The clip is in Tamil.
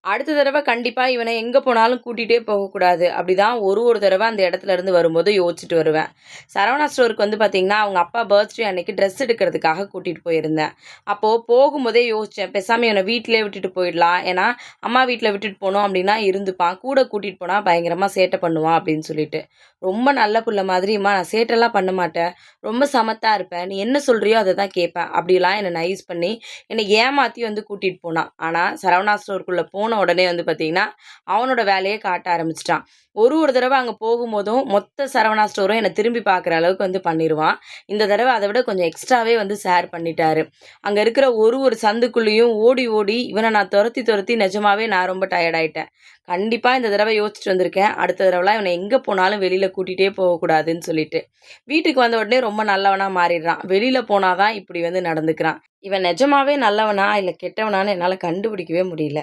அடுத்த தடவ கண்டிப்பா இவன எங்க போனாலும் கூட்டிட்டே போகக்கூடாது. அப்படிதான் ஒரு தடவ அந்த இடத்துல இருந்து வரும்போது யோசிச்சுட்டு வருவேன். சரவணா ஸ்டோருக்கு வந்து பார்த்தீங்கன்னா, அவங்க அப்பா பர்த்டே அன்னைக்கு ட்ரெஸ் எடுக்கிறதுக்காக கூட்டிட்டு போயிருந்தேன். அப்போ போகும்போதே யோசிச்சேன், பேசாம இவன வீட்லயே விட்டுட்டு போயிடலாம். ஏன்னா, அம்மா வீட்ல விட்டுட்டு போனோம் அப்படின்னா இருந்துப்பான். கூட கூட்டிட்டு போனா பயங்கரமா சேட்டை பண்ணுவான் அப்படின்னு சொல்லிட்டு. ரொம்ப நல்ல புள்ள மாதிரி, "அம்மா நான் சேட்டெல்லாம் பண்ண மாட்டேன். ரொம்ப சமத்தா இருப்பேன். நீ என்ன சொல்றியோ அத தான் கேட்பேன்." அப்படிலாம் என்ன நைஸ் பண்ணி, என்னை ஏமாத்தி வந்து கூட்டிட்டு போனான். ஆனா, சரவணா ஸ்டோருக்குள்ள போன உடனே வந்து பார்த்தீங்கன்னா, அவனோட வேலைய காட்ட ஆரம்பிச்சுட்டான். ஒரு தடவ அங்க போகும்போதும், மொத்த சரவணா ஸ்டோரும் என்ன திரும்பி பார்க்குற அளவுக்கு வந்து பண்ணிருவான். இந்த தடவ அத விட கொஞ்சம் எக்ஸ்ட்ராவே வந்து ஷேர் பண்ணிட்டாரு. அங்க இருக்கிற ஒரு சந்துக்குள்ளேயும் ஓடி, ஓடி இவன நான் தொரத்தி, தொரத்தி நிஜமாவே நான் ரொம்ப டயர்ட் ஆயிட்டேன். கண்டிப்பா இந்த தடவ யோசிச்சுட்டு வந்திருக்கேன். அடுத்த தடவலாம் இவன எங்க போனாலும் வெளியில கூட்டிட்டே போகக்கூடாதுன்னு சொல்லிட்டு. வீட்டுக்கு வந்த உடனே ரொம்ப நல்லவனா மாறிடுறான். வெளியில போனா தான் இப்படி வந்து நடந்துக்கிறான். இவன் நிஜமாவே நல்லவனா? இல்ல கெட்டவனான்னு என்னால கண்டுபிடிக்கவே முடியல.